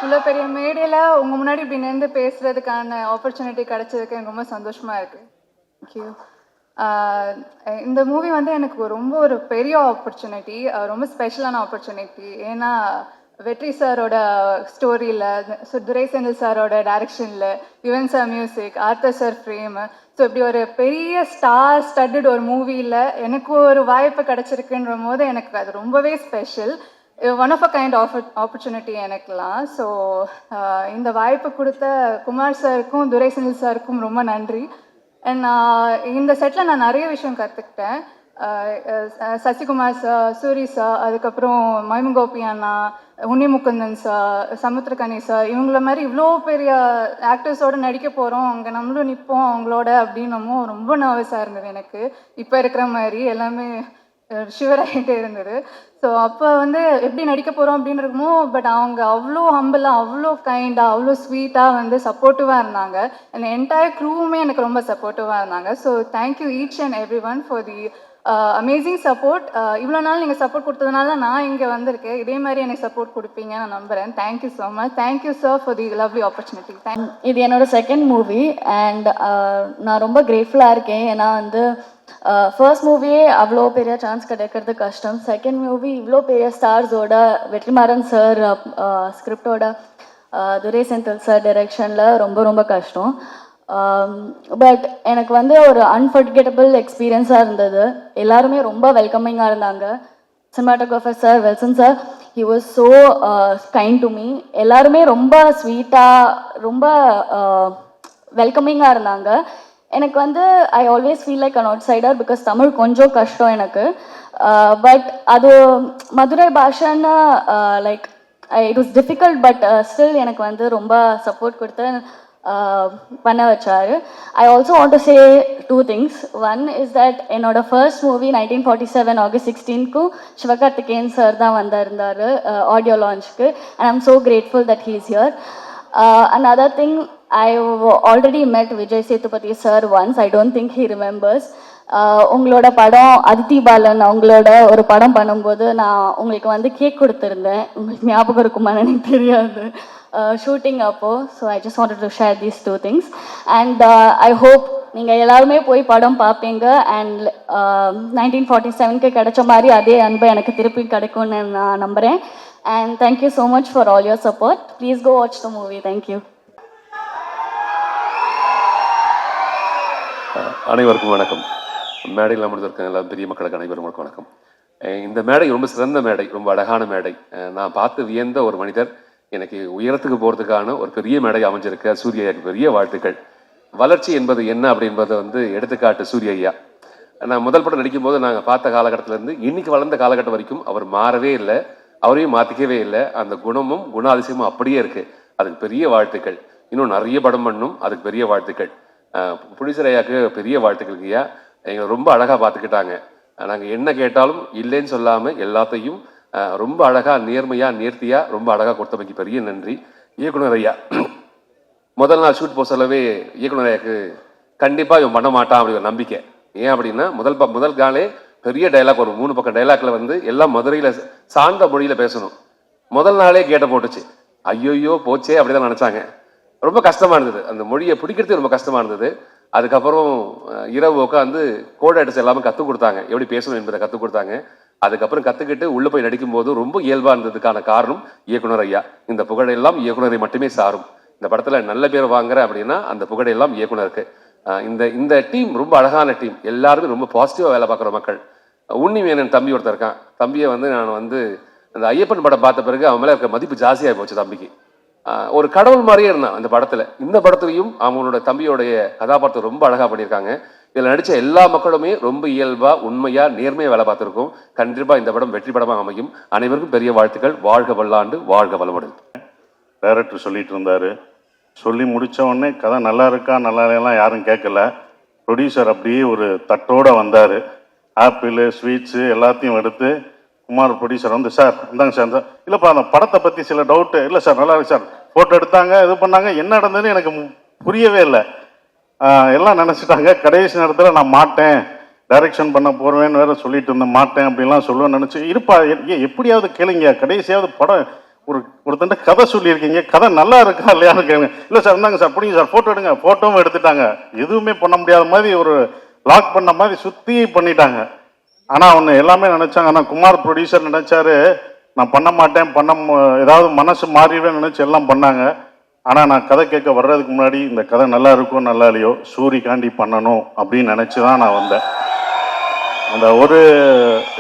இவ்வளோ பெரிய மேடையில் உங்கள் முன்னாடி இப்படி நின்று பேசுகிறதுக்கான ஆப்பர்ச்சுனிட்டி கிடைச்சதுக்கு எனக்கு ரொம்ப சந்தோஷமாக இருக்குது. தேங்க்யூ. இந்த மூவி வந்து எனக்கு ரொம்ப ஒரு பெரிய ஆப்பர்ச்சுனிட்டி, ரொம்ப ஸ்பெஷலான ஆப்பர்ச்சுனிட்டி. ஏன்னா வெற்றி சாரோட ஸ்டோரியில், துரை செந்தில் சாரோட டைரக்ஷனில், Yuvan sir music, author sir frame, so இப்படி ஒரு பெரிய ஸ்டார் ஸ்டட்டட் ஒரு மூவியில் எனக்கு ஒரு வாய்ப்பு கிடச்சிருக்குன்ற போது எனக்கு அது ரொம்பவே special. One of a kind opportunity எனக்குலாம். ஸோ இந்த வாய்ப்பு கொடுத்த குமார் சாருக்கும் துரை செந்தில் சாருக்கும் ரொம்ப நன்றி. அண்ட் இந்த செட்டில் நான் நிறைய விஷயம் கற்றுக்கிட்டேன். சசிகுமார் சார், சூரி சார், அதுக்கப்புறம் மைமுகோபி அண்ணா, உன்னிமுகுந்தன் சார், சமுத்திரகனி சார், இவங்கள மாதிரி இவ்வளோ பெரிய ஆக்டர்ஸோடு நடிக்க போகிறோம், அங்கே நம்மளும் நிற்போம் அவங்களோட அப்படின்னமும் ரொம்ப நர்வஸாக இருந்தது எனக்கு. இப்போ இருக்கிற மாதிரி எல்லாமே ஷிவராகிட்டே இருந்தது. ஸோ அப்போ வந்து எப்படி நடிக்க போகிறோம் அப்படின்னு இருக்குமோ, பட் அவங்க அவ்வளோ ஹம்பிளாக, அவ்வளோ கைண்டாக, அவ்வளோ ஸ்வீட்டாக வந்து சப்போர்ட்டிவாக இருந்தாங்க. அந்த என்டையர் க்ரூவுமே எனக்கு ரொம்ப சப்போர்ட்டிவாக இருந்தாங்க. So thank you each and every one for the amazing support. இவ்வளோ நாள் நீங்கள் சப்போர்ட் கொடுத்ததுனால நான் இங்கே வந்திருக்கேன். இதே மாதிரி எனக்கு சப்போர்ட் கொடுப்பீங்க நான் நம்புகிறேன். Thank you so much. Thank you sir for the lovely opportunity. இது என்னோட செகண்ட் மூவி அண்ட் நான் ரொம்ப கிரேட்ஃபுல்லாக இருக்கேன். ஏன்னா வந்து ஃபர்ஸ்ட் மூவியே அவ்வளோ பெரிய சான்ஸ் கிடைக்கிறது கஷ்டம். செகண்ட் மூவி இவ்வளோ பெரிய ஸ்டார்ஸோட, வெற்றிமாறன் சார் ஸ்கிரிப்டோட, துரை செந்தில் சார் டைரெக்ஷனில் ரொம்ப ரொம்ப கஷ்டம். பட் எனக்கு வந்து ஒரு அன்ஃபர்கெட்டபிள் எக்ஸ்பீரியன்ஸாக இருந்தது. எல்லாருமே ரொம்ப வெல்கமிங்காக இருந்தாங்க. Cinematographer sir, Welson sir, he was so kind to me. எல்லாருமே ரொம்ப ஸ்வீட்டாக, ரொம்ப வெல்கமிங்காக இருந்தாங்க. எனக்கு வந்து I always feel like an outsider because Tamil கொஞ்சம் கஷ்டம் எனக்கு. பட் அது மதுரை பாஷைன்னு like it was difficult. But still எனக்கு வந்து ரொம்ப சப்போர்ட் கொடுத்து பண்ண வச்சாரு. I also want to say two things. One is that என்னோட ஃபர்ஸ்ட் மூவி 1947 ஆகஸ்ட் 16க்கு சிவகார்த்திகேயன் சார் தான் வந்திருந்தார் ஆடியோ லான்ச்சுக்கு. And I am so grateful that he is here. Another thing, I've already met Vijay Sethupathi sir once. I don't think he remembers. உங்களோட படம் அதித்தி பாலன் அவங்களோட ஒரு படம் பண்ணும்போது நான் உங்களுக்கு வந்து கேக் கொடுத்துருந்தேன். உங்களுக்கு ஞாபகம் இருக்குமான்னு எனக்கு தெரியாது, ஷூட்டிங் அப்போ. So I just wanted to share these two things. And I hope நீங்கள் எல்லாருமே போய் படம் பார்ப்பீங்க. அண்ட் 1947க்கு கிடைச்ச மாதிரி அதே அன்பை எனக்கு திருப்பி கிடைக்கும்னு நான் நம்புகிறேன். And thank you so much for all your support. Please go watch the movie. Thank you. அனைவருக்கும் வணக்கம். மேடையில் அமர்ந்திருக்க எல்லா பெரிய மக்களுக்கு அனைவருக்கும் வணக்கம். இந்த மேடை ரொம்ப சிறந்த மேடை, ரொம்ப அழகான மேடை. நான் பார்த்து வியந்த ஒரு மனிதர். எனக்கு உயரத்துக்கு போகிறதுக்கான ஒரு பெரிய மேடை அமைஞ்சிருக்க சூரிய ஐயாக்கு பெரிய வாழ்த்துக்கள். வளர்ச்சி என்பது என்ன அப்படின்றத வந்து எடுத்துக்காட்டு சூரிய ஐயா. நான் முதல் படம் நடிக்கும் போது நாங்கள் பார்த்த காலகட்டத்திலேருந்து இன்னைக்கு வளர்ந்த காலகட்டம் வரைக்கும் அவர் மாறவே இல்லை, அவரையும் மாற்றிக்கவே இல்லை. அந்த குணமும் குணாதிசயமும் அப்படியே இருக்கு. அதுக்கு பெரிய வாழ்த்துக்கள். இன்னும் நிறைய படம் பண்ணும், அதுக்கு பெரிய வாழ்த்துக்கள். புடிசர் ஐயாவுக்கு பெரிய வாழ்த்துக்கள் ஐயா. எங்களை ரொம்ப அழகாக பார்த்துக்கிட்டாங்க. நாங்கள் என்ன கேட்டாலும் இல்லைன்னு சொல்லாமல் எல்லாத்தையும் ரொம்ப அழகாக, நேர்மையாக, நேர்த்தியாக ரொம்ப அழகாக கொடுத்தமைக்கு பெரிய நன்றி. இயக்குனர் ஐயா முதல் நாள் ஷூட் போக சொல்லவே இயக்குனர் ஐயாவுக்கு கண்டிப்பாக இவன் பண்ண மாட்டான் அப்படி ஒரு நம்பிக்கை. ஏன் அப்படின்னா முதல் காலே பெரிய டைலாக், ஒரு 3 பக்கம் டைலாக்ல வந்து எல்லாம் மதுரையில் சார்ந்த மொழியில் பேசணும். முதல் நாளே கேட்ட போட்டுச்சு. ஐயோயோ போச்சே அப்படிதான் நினச்சாங்க. ரொம்ப கஷ்டமாக இருந்தது, அந்த மொழியை பிடிக்கிறது ரொம்ப கஷ்டமாக இருந்தது. அதுக்கப்புறம் இரவு உட்காந்து கோட் அடிச்சு எல்லாமே கற்றுக் கொடுத்தாங்க, எப்படி பேசணும் என்பதை கற்றுக் கொடுத்தாங்க. அதுக்கப்புறம் கற்றுக்கிட்டு உள்ளே போய் நடிக்கும்போது ரொம்ப இயல்பாக இருந்ததுக்கான காரணம் இயக்குனர் ஐயா. இந்த புகழெல்லாம் இயக்குனரை மட்டுமே சாரும். இந்த படத்தில் நல்ல பேர் வாங்குற அப்படின்னா அந்த புகழெல்லாம் இயக்குனருக்கு. இந்த டீம் ரொம்ப அழகான டீம். எல்லாருமே ரொம்ப பாசிட்டிவாக வேலை பார்க்குற மக்கள். உன்னிவேணன் தம்பி ஒருத்தர் இருக்கான். தம்பியை வந்து நான் வந்து அந்த ஐயப்பன் படம் பார்த்த பிறகு அவன் மேலே இருக்க மதிப்பு ஜாஸ்தியாக போச்சு. தம்பிக்கு ஒரு கடவுள் மாதிரியே இருந்தான் அந்த படத்தில். இந்த படத்துலையும் அவங்களோட தம்பியோடைய கதாபாத்திரம் ரொம்ப அழகாக பண்ணியிருக்காங்க. இதில் நடித்த எல்லா மக்களுமே ரொம்ப இயல்பாக, உண்மையாக, நேர்மையாக வேலை பார்த்துருக்கோம். கண்டிப்பாக இந்த படம் வெற்றி படமாக அமையும். அனைவருக்கும் பெரிய வாழ்த்துக்கள். வாழ்க வல்லாண்டு, வாழ்க வளமுடன். டைரக்டர் சொல்லிட்டு இருந்தாரு. சொல்லி முடித்த உடனே கதை நல்லா இருக்கா நல்லா இல்லைலாம் யாரும் கேட்கல. ப்ரொடியூசர் அப்படியே ஒரு தட்டோடு வந்தார். ஆப்பிள், ஸ்வீட்ஸு எல்லாத்தையும் எடுத்து குமார் ப்ரொடியூசர் வந்து, சார் இந்தாங்க சார், இந்த இல்லைப்பா அந்த படத்தை பற்றி சில டவுட்டு, இல்லை சார் நல்லா இருக்கு சார், ஃபோட்டோ எடுத்தாங்க, இது பண்ணாங்க, என்ன நடந்ததுன்னு எனக்கு புரியவே இல்லை. எல்லாம் நினச்சிட்டாங்க. கடைசி நேரத்தில் நான் மாட்டேன், டைரக்ஷன் பண்ண போகிறேன்னு வேறு சொல்லிட்டு இருந்தேன், மாட்டேன் அப்படின்லாம் சொல்லுவேன்னு நினச்சி, இருப்பா எப்படியாவது கேளுங்க, கடைசியாவது படம் ஒருத்தண்ட கதை சொல்லியிருக்கீங்க, கதை நல்லா இருக்கா இல்லையான்னு கேளுங்க. இல்லை சார் இருந்தாங்க சார், பிடிங்க சார், ஃபோட்டோ எடுங்க. ஃபோட்டோவும் எடுத்துட்டாங்க. எதுவுமே பண்ண முடியாத மாதிரி ஒரு லாக் பண்ண மாதிரி சுற்றி பண்ணிட்டாங்க. ஆனால் ஒன்று எல்லாமே நினச்சாங்க. ஆனால் குமார் ப்ரொடியூசர் நினச்சாரு நான் பண்ண மாட்டேன், ஏதாவது மனசு மாறிடுவேன் நினச்சி எல்லாம் பண்ணாங்க. ஆனால் நான் கதை கேட்க வர்றதுக்கு முன்னாடி இந்த கதை நல்லா இருக்கோ நல்லா இல்லையோ சூரிக்காண்டி பண்ணணும் அப்படின்னு நினச்சி தான் நான் வந்தேன். அந்த ஒரு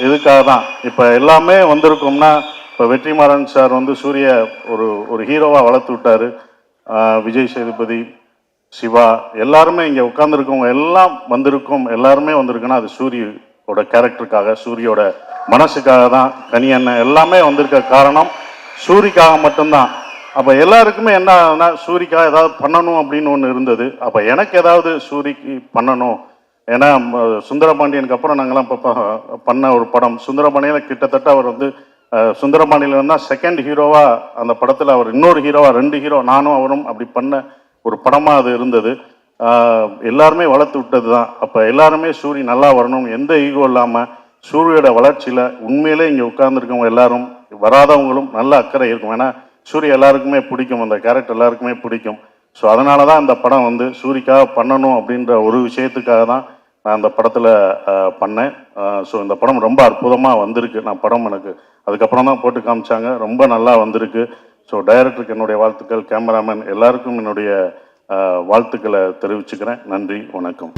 இதுக்காக தான் இப்போ எல்லாமே வந்திருக்கோம்னா, இப்போ வெற்றிமாறன் சார் வந்து சூரிய ஒரு ஹீரோவாக வளர்த்து விட்டார். விஜய் சேதுபதி, சிவா எல்லாருமே இங்கே உட்காந்துருக்கவங்க எல்லாம் வந்திருக்கோம். எல்லாருமே வந்திருக்குன்னா அது சூரியோட கேரக்டருக்காக, சூரியோட மனசுக்காக தான். கனி அண்ணன் எல்லாமே வந்திருக்க காரணம் சூரிக்காக மட்டும்தான். அப்போ எல்லாருக்குமே என்ன ஆகுதுன்னா, சூரிக்காக ஏதாவது பண்ணணும் அப்படின்னு ஒன்று இருந்தது. அப்போ எனக்கு ஏதாவது சூரிக்கு பண்ணணும். ஏன்னா சுந்தரபாண்டியனுக்கு அப்புறம் நாங்கள்லாம் இப்போ பண்ண ஒரு படம் சுந்தரபாண்டியனில் கிட்டத்தட்ட அவர் வந்து சுந்தரபாண்டியில் இருந்தால் செகண்ட் ஹீரோவாக அந்த படத்தில் அவர் இன்னொரு ஹீரோவாக 2 ஹீரோ நானும் அவரும் அப்படி பண்ண ஒரு படமாக அது இருந்தது. எல்லாருமே வளர்த்து விட்டது தான். அப்போ எல்லாருமே சூரி நல்லா வரணும், எந்த ஈகோ இல்லாமல் சூரியோட வளர்ச்சியில் உண்மையிலே இங்கே உட்கார்ந்துருக்கவங்க எல்லாரும் வராதவங்களும் நல்ல அக்கறை இருக்கும். ஏன்னா சூரிய எல்லாருக்குமே பிடிக்கும், அந்த கேரக்டர் எல்லாருக்குமே பிடிக்கும். ஸோ அதனால தான் இந்த படம் வந்து சூரிக்காக பண்ணணும் அப்படின்ற ஒரு விஷயத்துக்காக தான் நான் அந்த படத்தில் பண்ணேன். ஸோ இந்த படம் ரொம்ப அற்புதமாக வந்திருக்கு. நான் படம் எனக்கு அதுக்கப்புறம் தான் போட்டு காமிச்சாங்க, ரொம்ப நல்லா வந்திருக்கு. ஸோ டைரக்டருக்கு என்னுடைய வாழ்த்துக்கள், கேமராமேன் எல்லாருக்கும் என்னுடைய வாழ்த்துக்களை தெரிவிச்சுக்கிறேன். நன்றி, வணக்கம்.